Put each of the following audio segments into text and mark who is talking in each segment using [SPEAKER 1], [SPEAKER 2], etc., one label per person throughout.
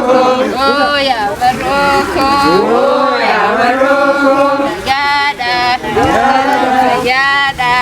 [SPEAKER 1] Oh ya Maroko, oh ya Maroko, Gada, Gada,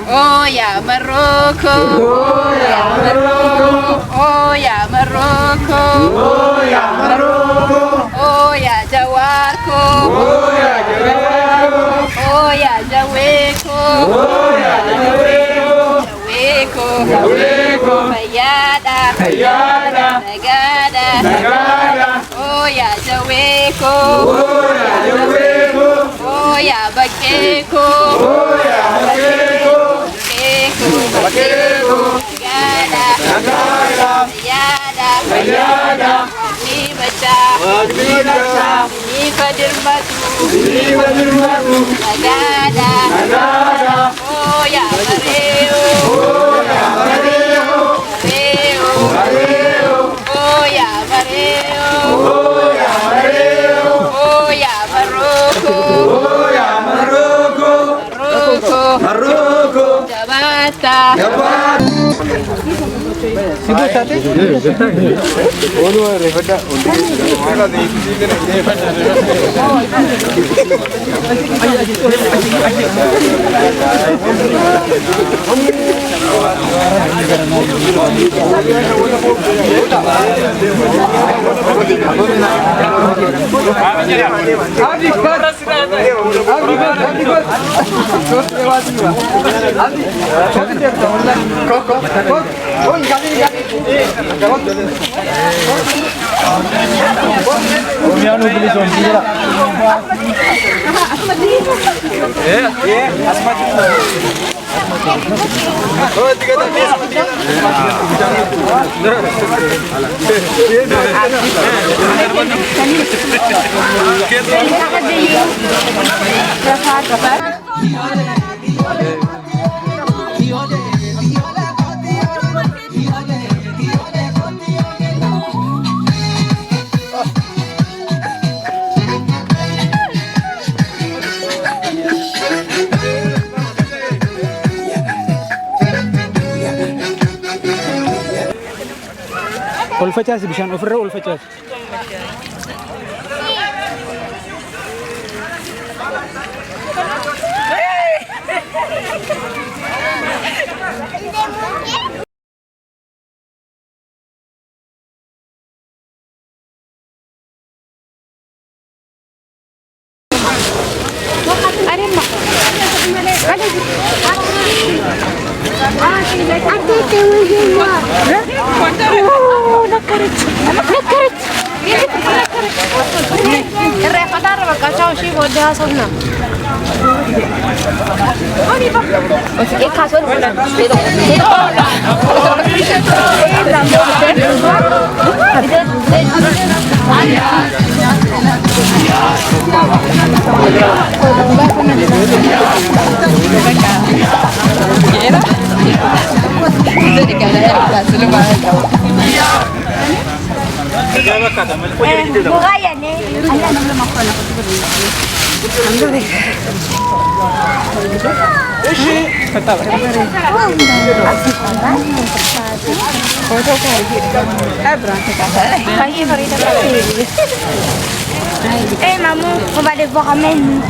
[SPEAKER 1] oh ya Maroko, oh ya Maroko, oh ya Maroko, oh ya Maroko, oh ya Jawarko, oh ya Jawarko, oh ya Jaweko, oh ya Jaweko, Jaweko, Jaweko, Mayada, Mayada, Nagada, Nagada, oh ya Jaweko, oh ya Jaweko, oh ya Bakeko, oh ya Bakeko, Bakeko, Bakeko, Nagada, Nagada, Mayada, Mayada, ni baca, ni baca, ni Fadir Batu, ni Fadir Batu, Nagada, Nagada, oh ya Mareo, oh ya Mareo, Mareo, Mareo, oh ya Mareo, oh ya Mareo, oh ya Maroko, oh ya Maroko, Maroko, Maroko, Jabata, Jabata. Sibu sate? Onu refada. Mana de ini refada.
[SPEAKER 2] Olfacaas bishaan ofirra olfacaas.
[SPEAKER 3] Maman, on va aller voir Amen.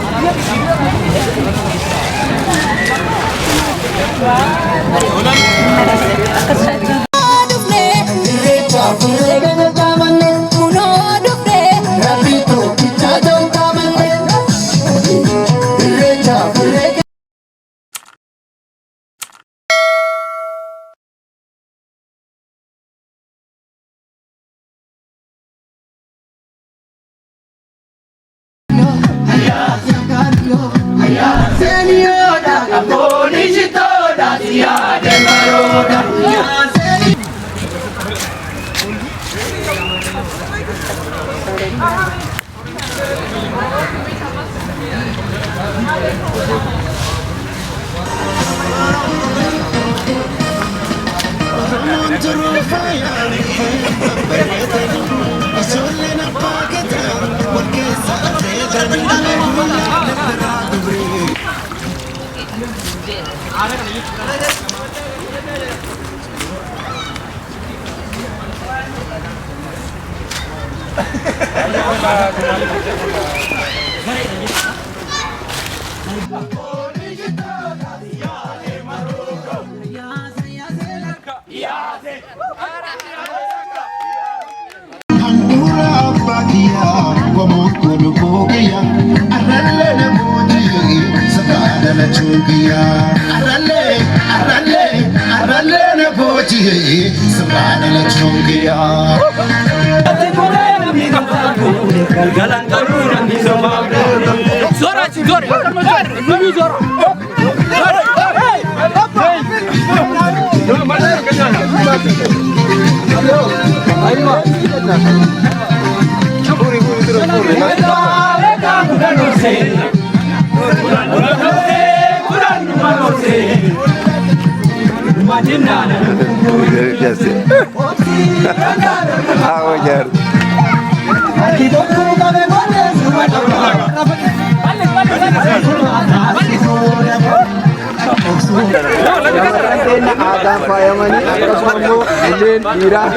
[SPEAKER 1] Ada fayamani akasummu illeen dhiiraa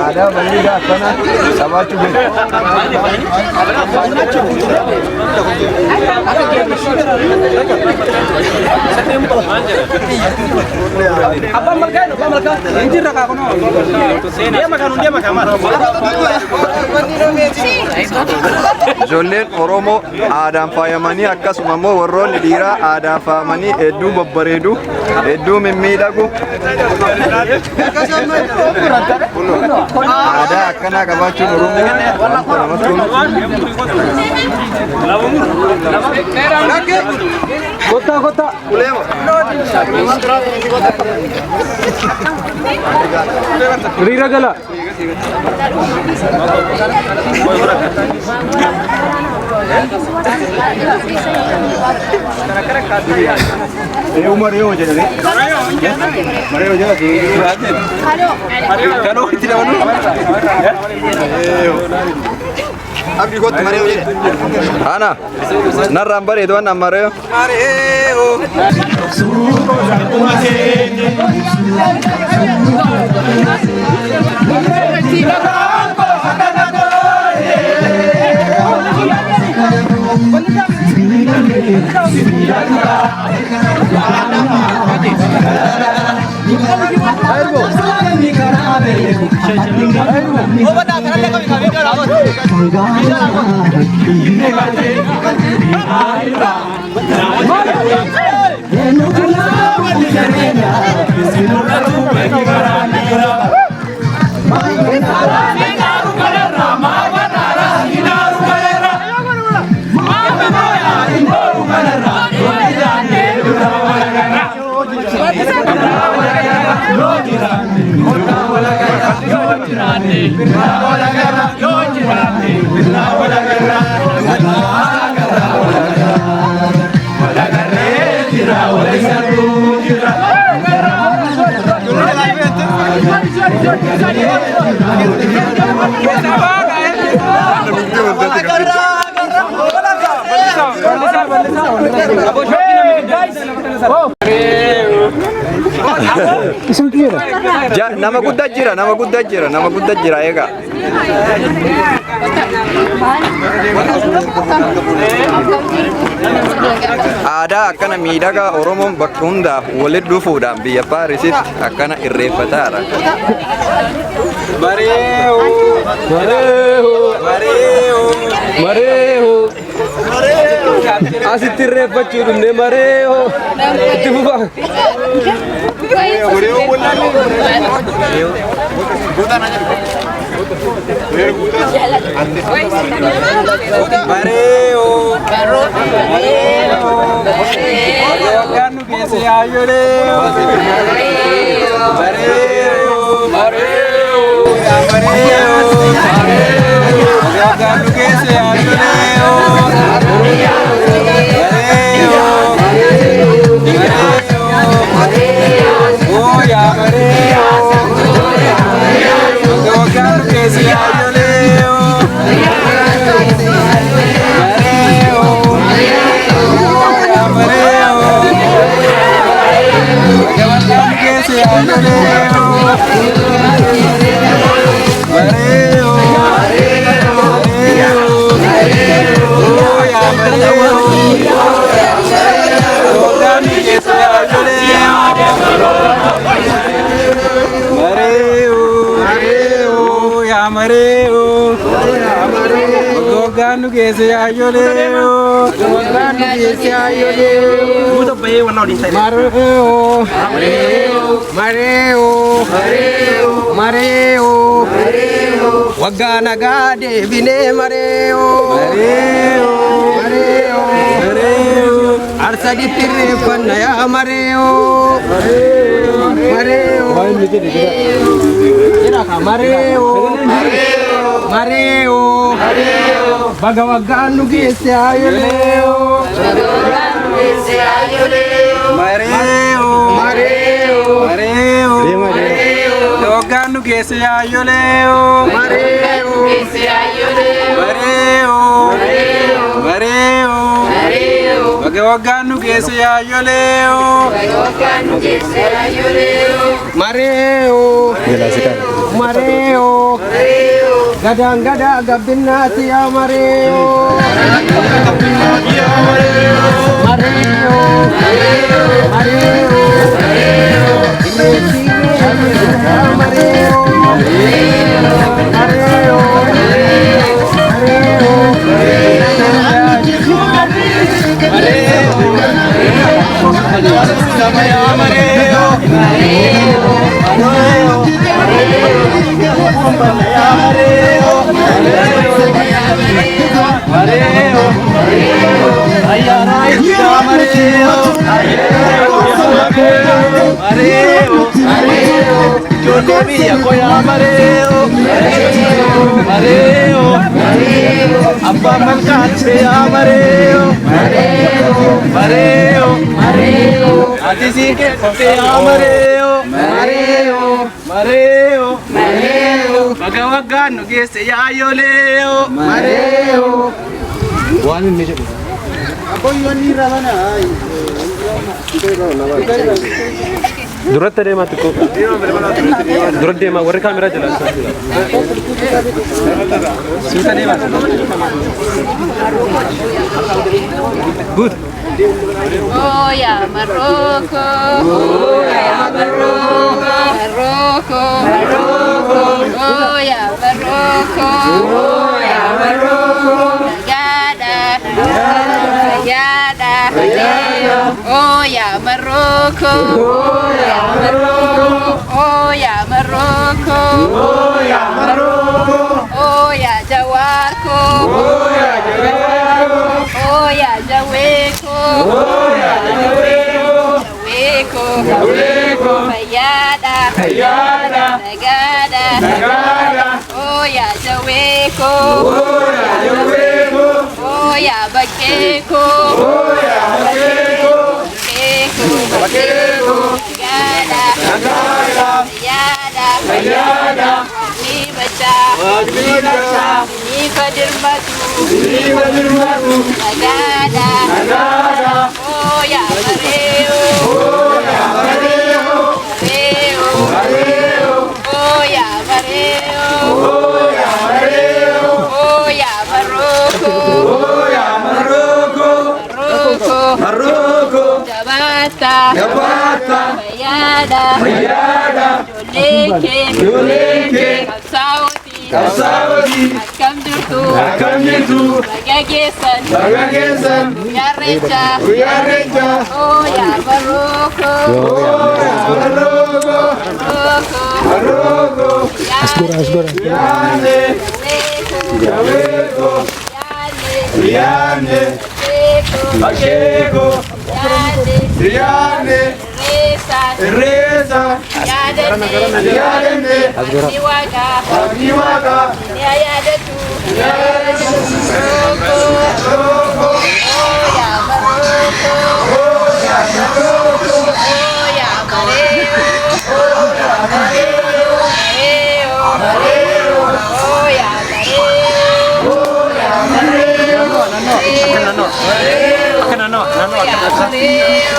[SPEAKER 1] ada bareedaa kana sabaatu
[SPEAKER 2] Apa mereka? Injir raka kono. Dia makan.
[SPEAKER 1] Ijoolleen Oromoo aadaan faayamanii akkasuma immoo warroonni dhiiraa aadaan faayamanii hedduu babbareedu hedduu mimmiidhagu aadaa akkanaa qabaachuun Oromoo wanta namatti
[SPEAKER 2] Kota. Rira gala.
[SPEAKER 1] Mareo jadi. Kalau tidak mau. Abdi kot Mareo jadi. Ana. Narambar itu ana Mareo. Mareo. Nama guddaa jira eega. Aadaa akkana miidhagaa Oromoon bakka hundaa walitti dhufuudhaan biyya Paarisitti akkana irreeffataara. Mareeho. Asitti irreeffachuu dhufne mareeho. Itti fufa.
[SPEAKER 3] Mareo.
[SPEAKER 2] mareo. Goganu kese ayoleo. Goganu kese ayoleo. Muda bayi wana odin tay. Mareo. Mareo. Mareo. Wagana gade bine mareo. Mareo. Mareo. Mareo. Arsadi tirre panna ya mareo. Mareo. Mareo. Mareo. Mareo. Bagawaganu kese ayoleo. Bagawaganu kese ayoleo. Mareo. Mareo. Mareo. Bagawaganu kese ayoleo. Mareo. Kese ayoleo. Mareo. Mareo. Bagawaganu kese ayoleo. Bagawaganu kese ayoleo. Mareo. Mareo. Gadang gada gabinati ya mareo. Mareo. Mareo. Abba malkache amareo. Mareo. Mareo. Adisi ke pote amareo. Mareo. Mareo. Mareo. Bagawaganu kese ayoleo. Mareo. One minute. Durat tadi matiku. Durat dia mah, warna kamera jelas. Sudah deh mas. Good.
[SPEAKER 3] Oh ya Maroko. Oh ya Maroko. Maroko. Maroko. Oh ya Maroko. Oh ya Maroko. Yada. Oh ya Maroko. Oh ya Maroko. Oh ya Maroko. Oh ya Maroko. Oh ya Jawarko. Oh ya Jawarko. Oh ya Jaweko. Oh ya Jaweko. Jaweko. Jaweko. Bayada. Bayada. Nagada. Nagada. Oh ya Jaweko. Oh ya Jaweko. Oh ya Bakeko. Oh ya Bakeko. Bakeko. Bakeko. Nagada. Nagada. Bayada. Bayada. Ni baca. Ni baca. Ni padirmatu. Ni padirmatu. Nagada. Nagada. Oh ya Mareo. Oh ya Mareo. Mareo. Mareo. Oh ya Mareo. Oh ya Mareo. Oh ya Maroko. Oh ya Maroko. Maroko. Maroko. Jabata. Jabata. Bayada. Bayada. Joleke. Joleke. Kapsauti. Kapsauti. Akam jirtu. Akam jirtu. Bagagesan. Bagagesan. Uyarecha. Uyarecha. Oh ya Maroko. Oh ya Maroko. Maroko. Maroko. Asgora. Yane. Jaweko. Yane. Bakeko. Yane. Reza. Yadene. Niwaga. Niwaga. Yadatu. Roko. Oh ya Maroko. Oh ya Maroko. Oh ya Mareo. Oh ya Mareo. Mareo. Oh ya Mareo. Oh ya Mareo. Nano. Oh ya Mareo.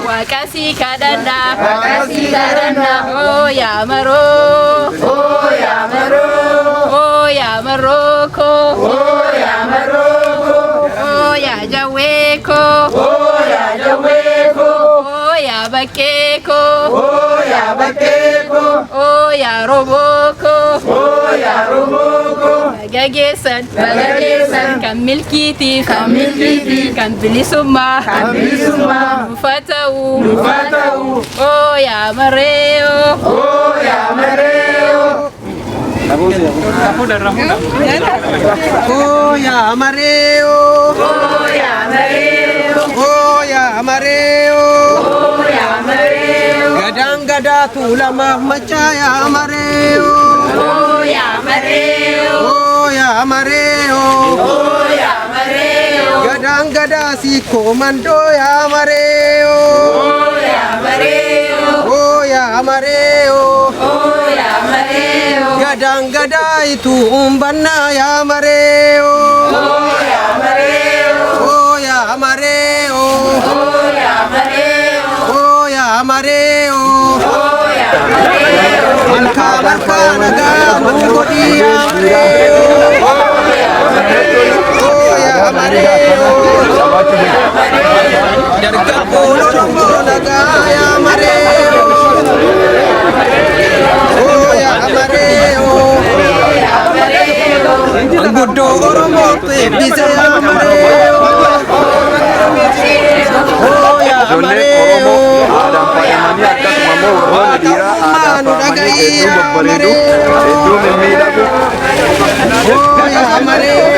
[SPEAKER 3] Wakasi kadanda, oh ya maro, oh ya maro, oh ya Maroko, oh ya Maroko, oh ya Jaweko, oh ya Jaweko, oh ya Bakeko, oh ya Bakeko, oh ya Roboko, oh ya Roboko, Bagagesan, Kamil Kiti, Kambilisuma, Mufatau, oh ya Mareo, oh ya Mareo.
[SPEAKER 2] Oh ya Mareo,
[SPEAKER 3] Oh ya Mareo,
[SPEAKER 2] oh ya Mareo,
[SPEAKER 3] oh ya Mareo,
[SPEAKER 2] gadang gada tulama macaya Mareo,
[SPEAKER 3] oh ya Mareo,
[SPEAKER 2] oh ya Mareo,
[SPEAKER 3] oh ya Mareo,
[SPEAKER 2] gadang gada si komando ya Mareo,
[SPEAKER 3] oh ya Mareo,
[SPEAKER 2] oh ya Mareo,
[SPEAKER 3] oh ya Mareo,
[SPEAKER 2] gadang gada itu umbana ya Mareo,
[SPEAKER 3] oh ya Mareo,
[SPEAKER 2] oh ya Mareo,
[SPEAKER 3] oh ya Mareo,
[SPEAKER 2] oh ya Mareo,
[SPEAKER 3] oh ya Mareo,
[SPEAKER 2] marka naga mengodi ya Mareo, oh ya Mareo, darga polo naga ya Mareo, oh ya Mareo, anggodo oromo te bisa ya Mareo, oh ya Mareo,
[SPEAKER 1] Aadaan faayamanii akkasuma immoo warroonni dhiiraa aadaan faayamanii hedduu babbareedu hedduu mimmiidhagu
[SPEAKER 2] oh ya Mareo,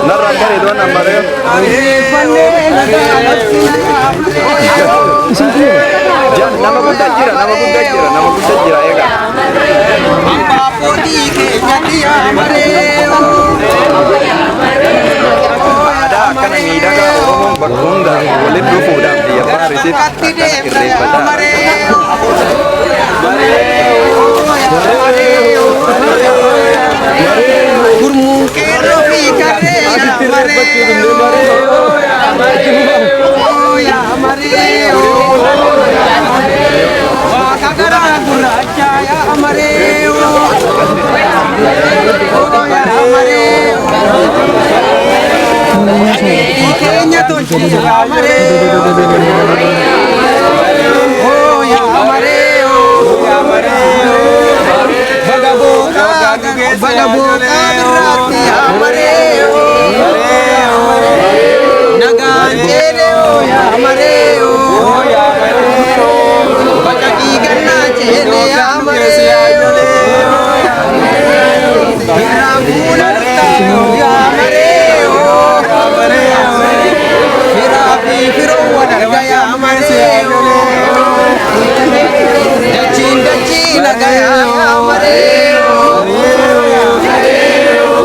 [SPEAKER 1] narraan bareedoon ammaree nama guddaa jira egaa aadaa akkana miidhagaa oromoon bakka hundaa walitti dhufuudhaaf biyya faarisiif akkana irreeffataa
[SPEAKER 2] Gurmuun qeerroo fi karree yaa Mareo, waaqa garaa gurraacha yaa Mareo, yaa Mareo, keenya tolchi yaa Mareo, yaa Mareo, bagaboka birraatti yaa Mareo, nagaan eeleo yaa Mareo, bacaqii gannaa ceele yaa Mareo, birraan fuula dhuftaa'u yaa Mareo, firaa fi firoo wal arga yaa Mareo, dachii nagaa yaa Mareo,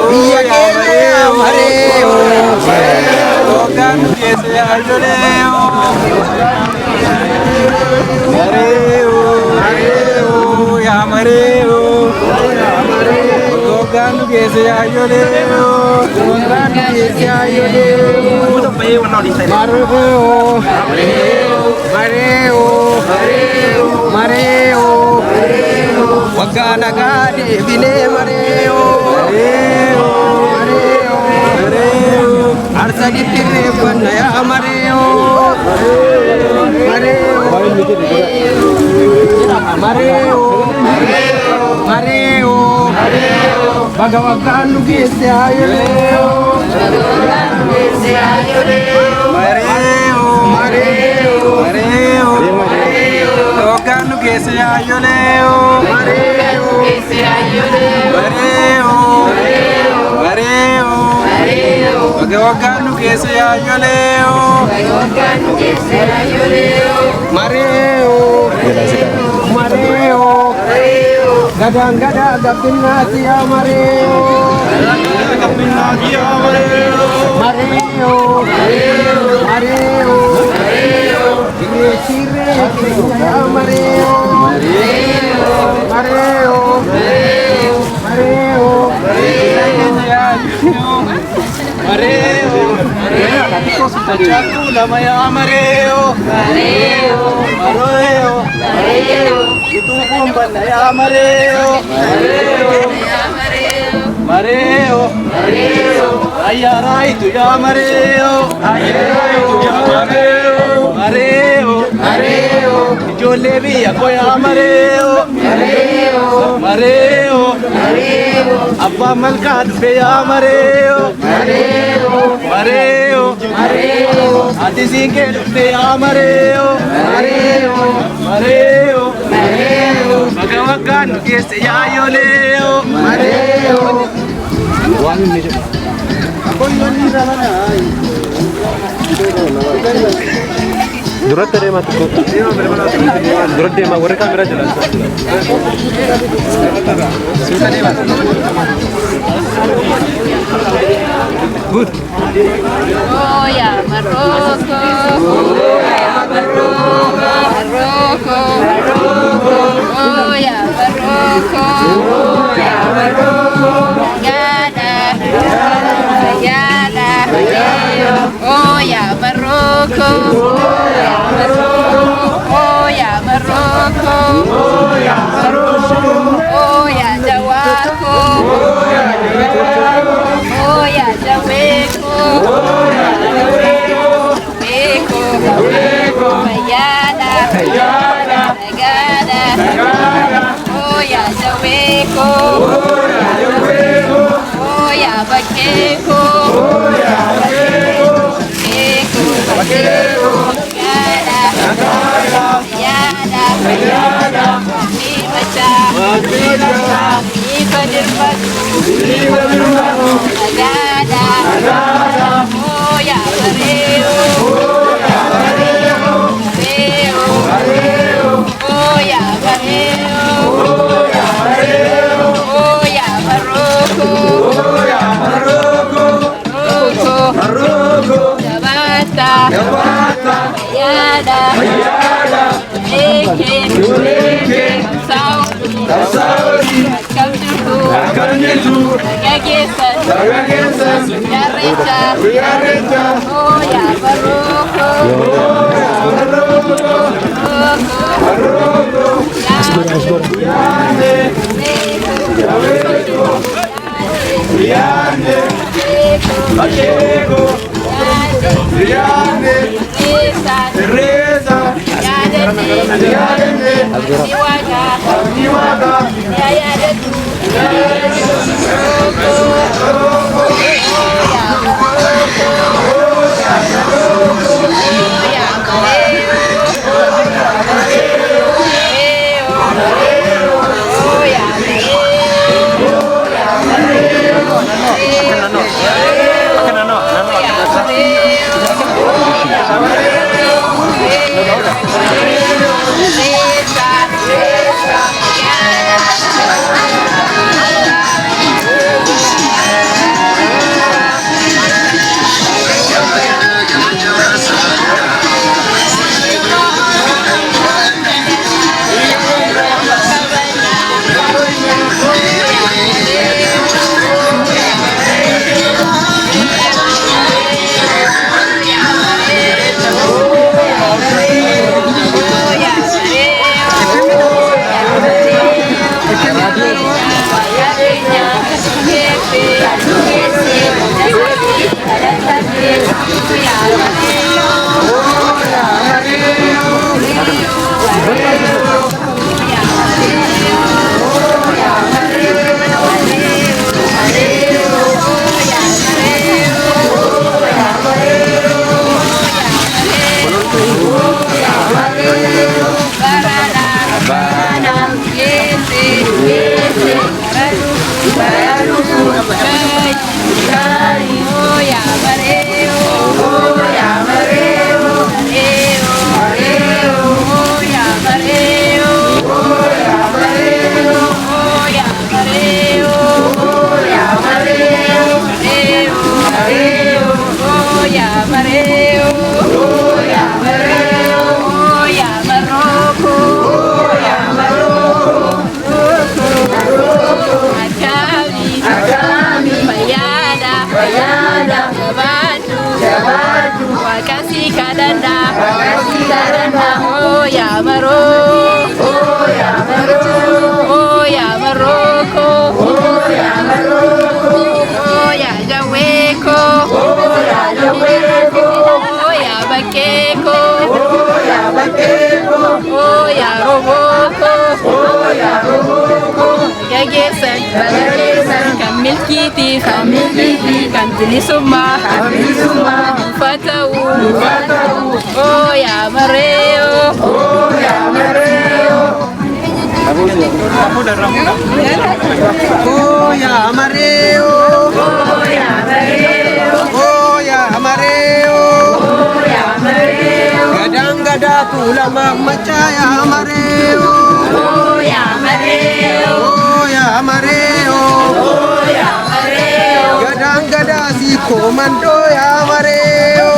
[SPEAKER 2] biyya keenya yaa Mareo, hoggaan keessa yaa Mareo, yaa Mareo, hoggaan keessa yaa Mareo, hoggaan keessa yaa Mareo, Mareo, Mareo. Mareo. Wagga nagaa deebinee mareo. Arsa dittirreeffanna yaa mareo. Mareo. Baga waggaan nu geesse haayoleo. Mareo. Waggaan nu geesse haayoleo. Mareo. Baga waggaan nu geesse haayoleo. Mareo. Gadang-gada gabbinnaati yaa mareo. Mareo. Siree yaa mareo. Jatuh lama ya mareo. Itu kumban ya mareo. Ayara itu ya mareo. Ijoollee biyya koo yaa mareo. Abbaan malkaa dhufe yaa mareo. Ati siinqee dhufte yaa mareo. Baga waggaan nu geesse yaa yoleo.
[SPEAKER 4] Duratti deemaa tokko. Duratti deemaa warri kaameraa jiran. Good.
[SPEAKER 3] Oh ya Maroko. Oh ya Maroko. Oh ya Maroko. Oh ya Maroko. Oh ya Jawako. Oh ya Jaweko. Bayada. Oh ya Jaweko. Oh ya Bakeko. Oh ya maro, oh ya maro, oh ya maroko, oh ya maroko, oh ya jaweko, oh ya jaweko, oh ya bakeko, oh ya bakeko, oh ya roboko, oh ya roboko, gagesan, kamil kiti, kan tinisuma, fatau, oh ya mareo, oh ya mareo.
[SPEAKER 2] Oh ya mareo,
[SPEAKER 3] Oh ya mareo,
[SPEAKER 2] oh ya mareo,
[SPEAKER 3] oh ya mareo,
[SPEAKER 2] gadang gada tulama maca ya mareo,
[SPEAKER 3] oh ya mareo,
[SPEAKER 2] oh ya mareo,
[SPEAKER 3] oh ya mareo,
[SPEAKER 2] gadang gada si komando ya mareo,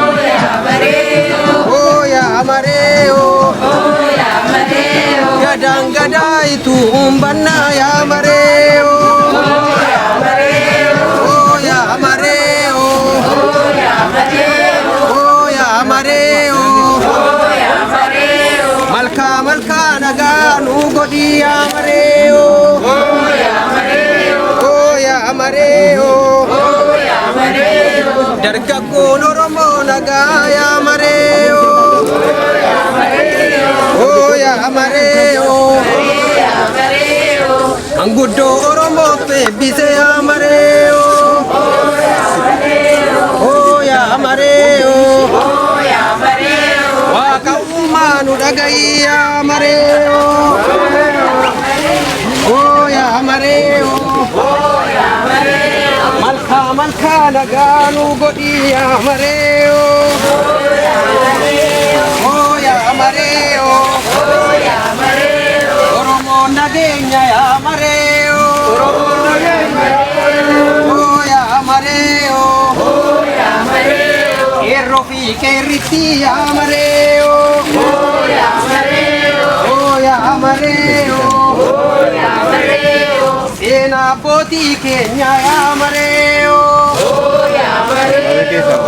[SPEAKER 3] oh ya mareo,
[SPEAKER 2] oh ya mareo,
[SPEAKER 3] oh ya mareo,
[SPEAKER 2] gadang gada itu umbana ya mareo,
[SPEAKER 3] oh ya mareo,
[SPEAKER 2] oh ya mareo,
[SPEAKER 3] oh ya mareo,
[SPEAKER 2] oh ya mareo,
[SPEAKER 3] oh ya mareo,
[SPEAKER 2] malka malka naganu godi ya mareo,
[SPEAKER 3] oh ya mareo,
[SPEAKER 2] oh ya mareo,
[SPEAKER 3] oh ya mareo,
[SPEAKER 2] dargaggoon Oromoo nagaa yaa mareo, oh ya mareo, manguddoo Oromoof eebbise yaa mareo, oh ya mareo, waaqa uumaa nu dhaga'i yaa mareo, oh ya mareo, malka malka nagaa nu godhi yaa mareo, oh ya mareo, Oromoo nageenya yaa mareo, oh ya mareo, qeerroo fi qeerritti yaa mareo, oh ya mareo, seenaa abbootii keenya yaa mareo,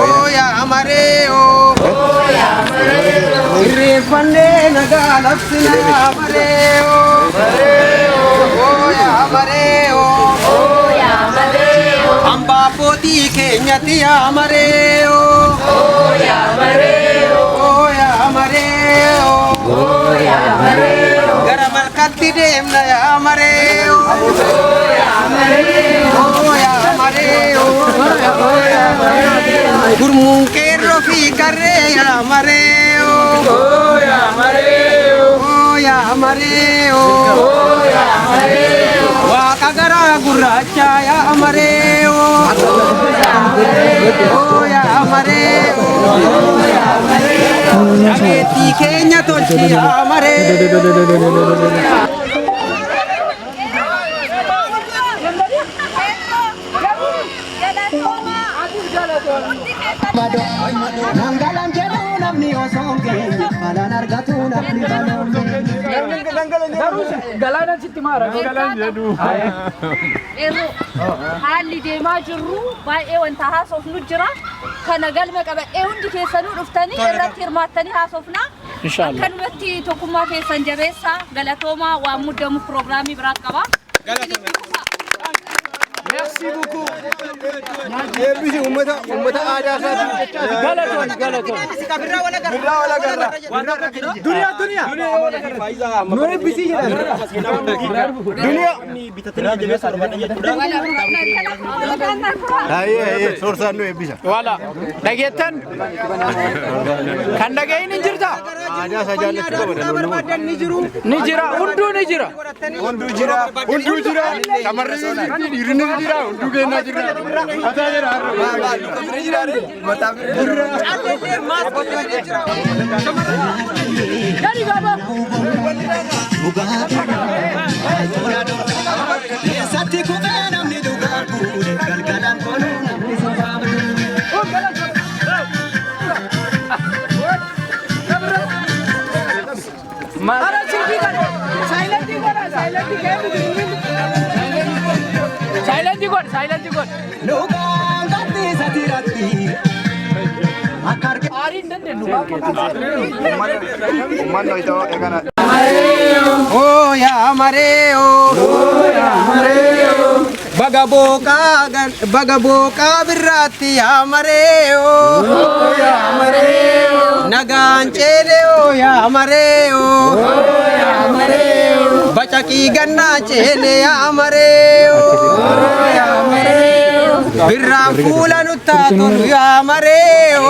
[SPEAKER 2] oh ya mareo, irreeffannee nagaa labsina yaa mareo, oh ya mareo, hambaa abbootii keenyatti yaa mareo, oh ya mareo, gara malkatti deemna yaa mareo, oh ya mareo, gurmuun qeerroo fi qarree yaa mareo, oh ya mareo, waaqa garaa gurraacha yaa mareo, oh ya mareo, dhageettii keenya tolchi yaa mareo. Nanggalan jedhu namni osoo hin geenye balaan argatu namni balaan
[SPEAKER 5] Galaana sitti maara.
[SPEAKER 6] haalli deemaa jirru baay'ee wanta haasofnu jira. Kana galma qabadhee hundi keessanuu dhuftanii irratti hirmaattanii haasofna. Akkanumatti tokkummaa keessan jabeessaa galatoomaa waan muddamu piroograamii biraa qaba.
[SPEAKER 5] Merci beaucoup.
[SPEAKER 2] Eebbisi uummata aadaa isaati.
[SPEAKER 5] Galatoon.
[SPEAKER 2] Duniyaa. Nu eebbisi jedhan. Duniyaa. Soorsaan nu eebbisa.
[SPEAKER 5] Wala. Dhageettan. Kan dhagahin hin jirta.
[SPEAKER 2] Aadaa isaa jaallachuu qaban.
[SPEAKER 5] Ni jira. Hunduu ni jira.
[SPEAKER 2] Hunduu jira. Shamarri soonaa. Dhiirri jira. Hunduu kennaa jira. Ataa jira.
[SPEAKER 6] Gadi baba.
[SPEAKER 2] Satti kubbee namni dhugaa guure galgalaan kooluu namni sobaa
[SPEAKER 5] Ara silbii kan. Silenti god.
[SPEAKER 2] Lukaan gatti satiratti akka arge.
[SPEAKER 5] Amarin dan denu.
[SPEAKER 1] Umman no ito ekana.
[SPEAKER 2] Oh ya amareo. Oh ya amareo. Bagaboka birratti ya amareo. Oh ya amareo. Naganchele oh ya amareo. Oh ya amareo. Bachaki ganna chele ya amareo. Oh ya amareo. Birram pula nuttato ya amareo.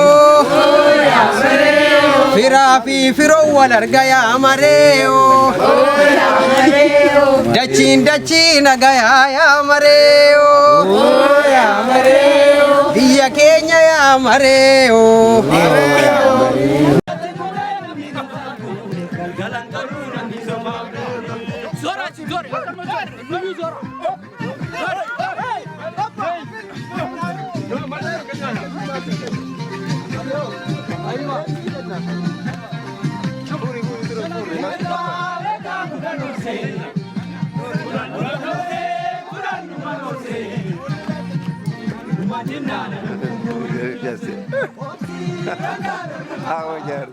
[SPEAKER 2] Oh ya amareo. Firafi firo walarga ya amareo. Oh ya amareo. Dachin agaya ya amareo. Oh ya amareo. Diya Kenya ya amareo. Oh ya amareo.
[SPEAKER 5] Zora, zora.
[SPEAKER 1] Yes. How again?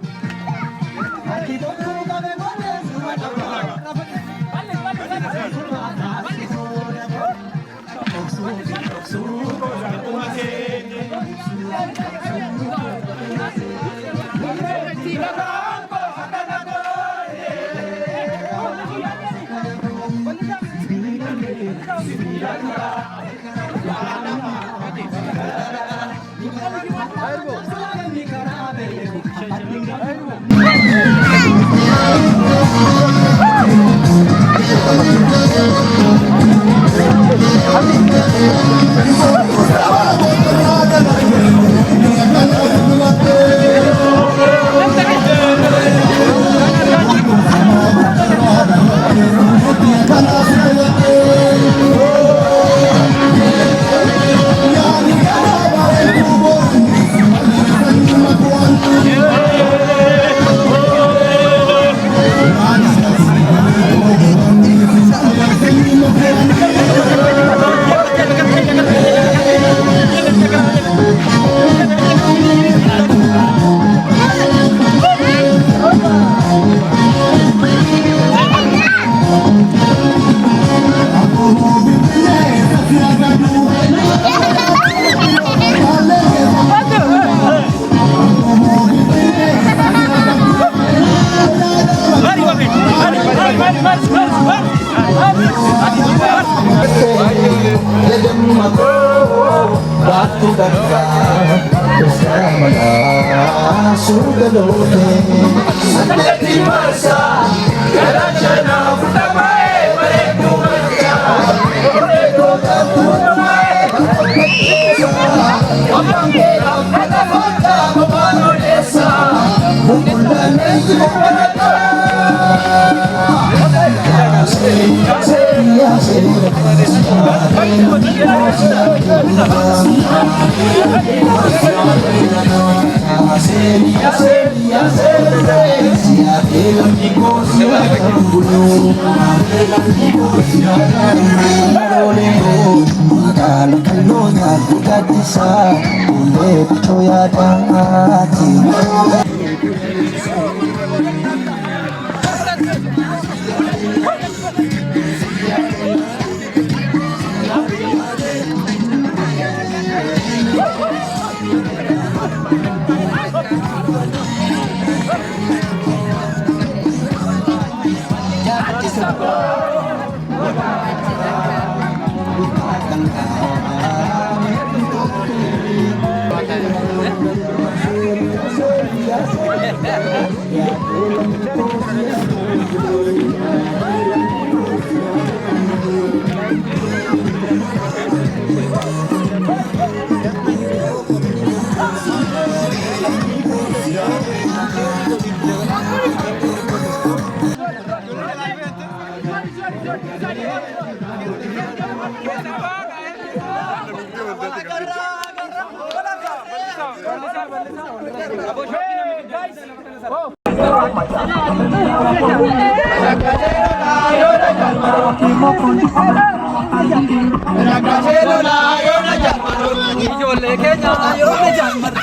[SPEAKER 2] Ijoollee keenya yoo na jaalladha.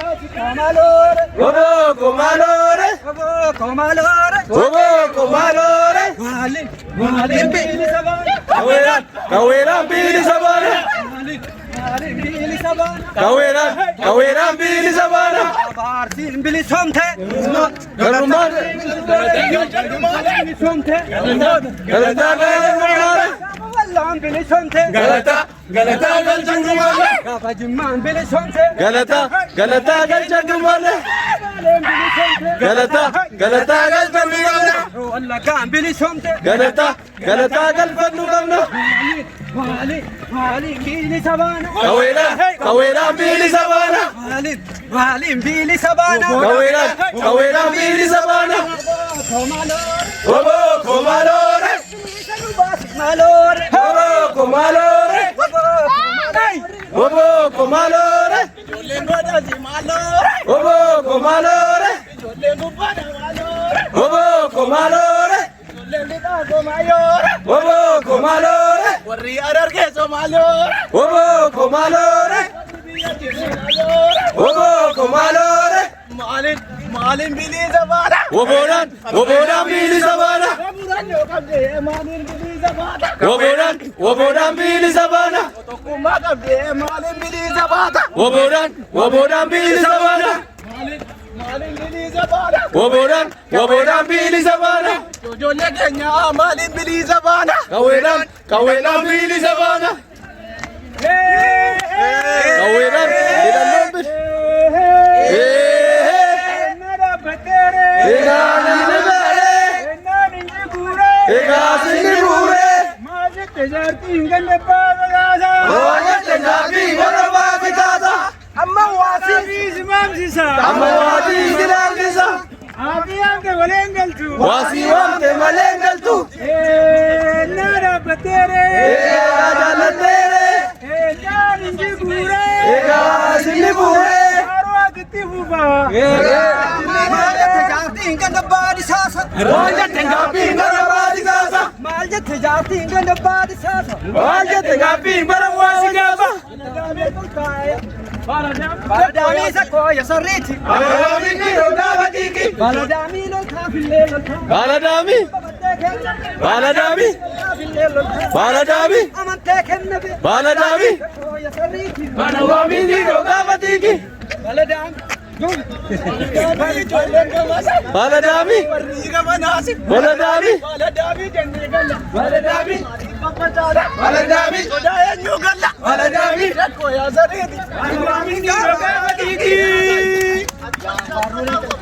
[SPEAKER 2] Komalore, Komalore, Kaweran Bili Sabana, Kaweran Bili Sabana, Barsin Bili Somte, Garuman, Galata, Galata, Galata, Galata, Galata, Galata, Galata, Galata, Bili Sabana, Kawera Bili Sabana, Bili Sabana, Kawera Bili Sabana, Komalore, Komalore, Komalore, Komalore, Komalore, Komalore, Komalore, Warri Ararge Somalore, Komalore, Komalore, Malin Bili Sabana, Woboran Bili Sabana, Woboran Bili Sabana, Woboran Bili Sabana, Woboran Bili Sabana, Jole Kenya Malin Bili Sabana, Kaweran Bili Sabana, Kaweran Bili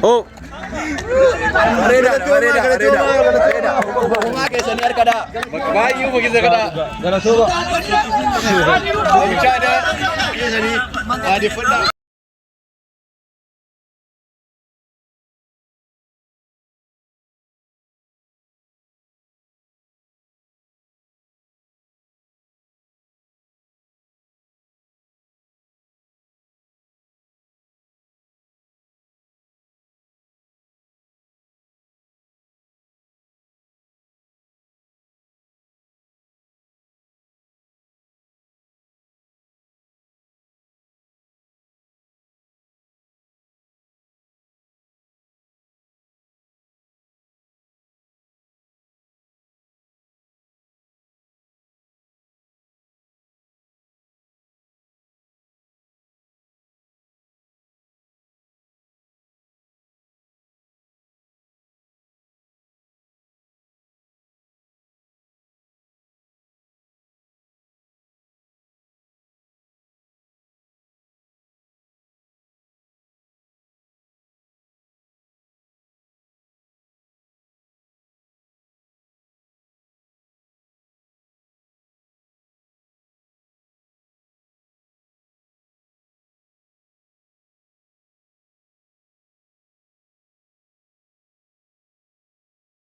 [SPEAKER 2] Oh. Areda. Kuma ke saniyar kada. Bayu bagi kada. Gara soba. Bicara. Ini sani. Ada